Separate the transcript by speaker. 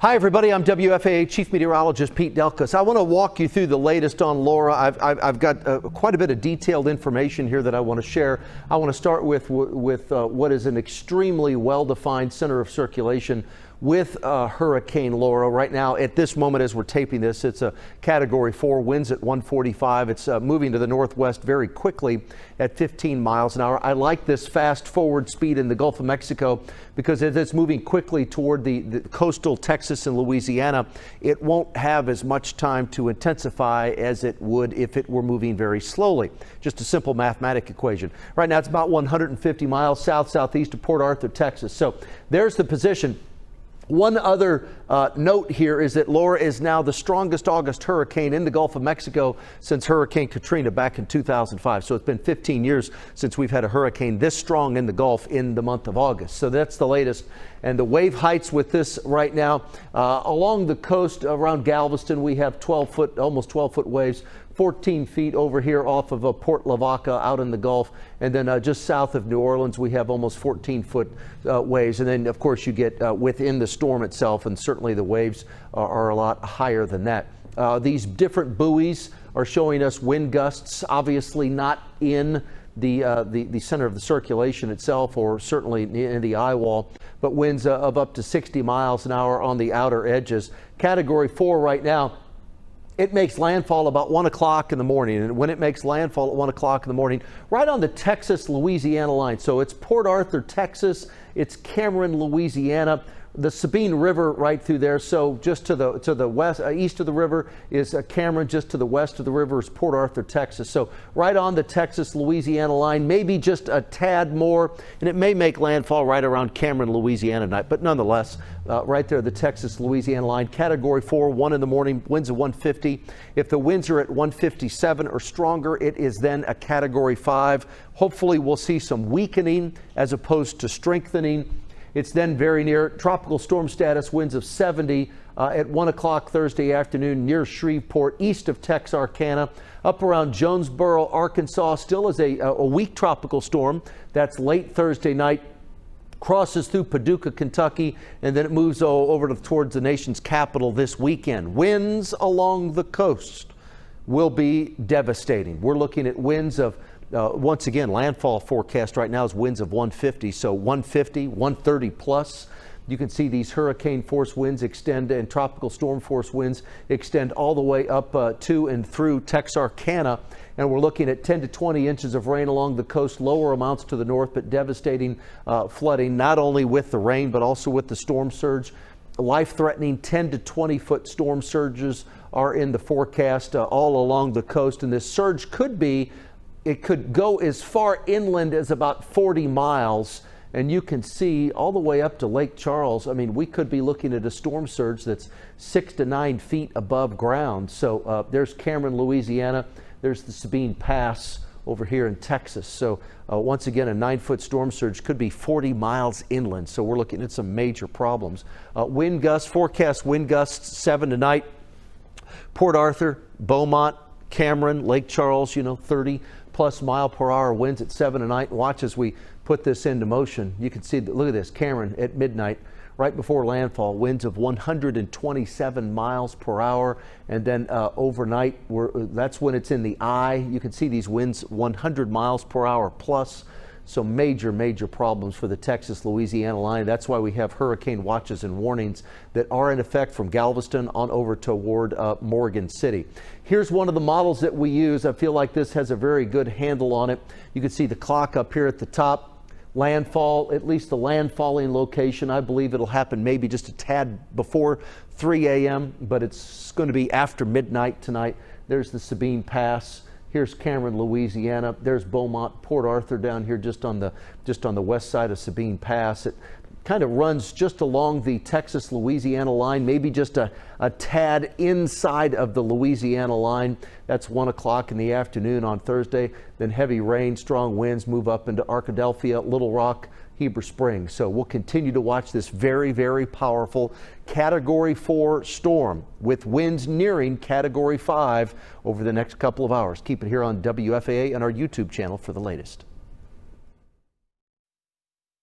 Speaker 1: Hi, everybody. I'm WFAA Chief Meteorologist Pete Delkus. I want to walk you through the latest on Laura. I've got quite a bit of detailed information here that I want to share. I want to start with what is an extremely well-defined center of circulation with Hurricane Laura. Right now, at this moment as we're taping this, it's a Category 4, winds at 145. It's moving to the northwest very quickly at 15 miles an hour. I like this fast forward speed in the Gulf of Mexico because as it's moving quickly toward the coastal Texas and Louisiana, it won't have as much time to intensify as it would if it were moving very slowly. Just a simple mathematic equation. Right now, it's about 150 miles south-southeast of Port Arthur, Texas. So there's the position. One other note here is that Laura is now the strongest August hurricane in the Gulf of Mexico since Hurricane Katrina back in 2005. So it's been 15 years since we've had a hurricane this strong in the Gulf in the month of August. So that's the latest. And the wave heights with this right now, along the coast around Galveston, we have 12-foot, almost 12-foot waves. 14 feet over here off of Port Lavaca out in the Gulf. And then just south of New Orleans, we have almost 14-foot waves. And then, of course, you get within the storm itself, and certainly the waves are a lot higher than that. These different buoys are showing us wind gusts, obviously not in the center of the circulation itself, or certainly in the eye wall, but winds of up to 60 miles an hour on the outer edges. Category 4 right now. It makes landfall about 1 o'clock in the morning, and when it makes landfall at 1 o'clock in the morning, right on the Texas Louisiana line. So it's Port Arthur, Texas. It's Cameron, Louisiana. The Sabine River right through there. So just to the west, east of the river is Cameron. Just to the west of the river is Port Arthur, Texas. So right on the Texas Louisiana line, maybe just a tad more, and it may make landfall right around Cameron, Louisiana tonight. But nonetheless, right there, the Texas Louisiana line, Category 4, 1 in the morning, winds of 150. If the winds are at 157 or stronger, it is then a Category 5. Hopefully, we'll see some weakening as opposed to strengthening. It's then very near tropical storm status, winds of 70 at 1 o'clock Thursday afternoon near Shreveport, east of Texarkana, up around Jonesboro, Arkansas. Still is a weak tropical storm. That's late Thursday night. Crosses through Paducah, Kentucky, and then it moves over towards the nation's capital this weekend. Winds along the coast will be devastating. We're looking at winds of once again, landfall forecast right now is winds of 150, so 150, 130 plus. You can see these hurricane force winds extend and tropical storm force winds extend all the way up to and through Texarkana. And we're looking at 10 to 20 inches of rain along the coast, lower amounts to the north, but devastating flooding, not only with the rain, but also with the storm surge. Life-threatening 10 to 20-foot storm surges are in the forecast all along the coast. And this surge it could go as far inland as about 40 miles, and you can see all the way up to Lake Charles. I mean, we could be looking at a storm surge that's 6 to 9 feet above ground. So there's Cameron, Louisiana. There's the Sabine Pass over here in Texas. So once again, a 9-foot storm surge could be 40 miles inland. So we're looking at some major problems. Wind gusts, forecast wind gusts 7 tonight. Port Arthur, Beaumont, Cameron, Lake Charles, 30 plus mile per hour winds at 7 tonight. Watch as we put this into motion. You can see that, look at this, Cameron at midnight, right before landfall, winds of 127 miles per hour. And then overnight, that's when it's in the eye. You can see these winds 100 miles per hour plus. So major, major problems for the Texas-Louisiana line. That's why we have hurricane watches and warnings that are in effect from Galveston on over toward Morgan City. Here's one of the models that we use. I feel like this has a very good handle on it. You can see the clock up here at the top. Landfall, at least the landfalling location, I believe it'll happen maybe just a tad before 3 a.m., but it's going to be after midnight tonight. There's the Sabine Pass. Here's Cameron, Louisiana. There's Beaumont, Port Arthur down here just on the west side of Sabine Pass. It kind of runs just along the Texas-Louisiana line, maybe just a tad inside of the Louisiana line. That's 1 o'clock in the afternoon on Thursday. Then heavy rain, strong winds move up into Arkadelphia, Little Rock, Heber Springs. So we'll continue to watch this very, very powerful Category 4 storm with winds nearing Category 5 over the next couple of hours. Keep it here on WFAA and our YouTube channel for the latest.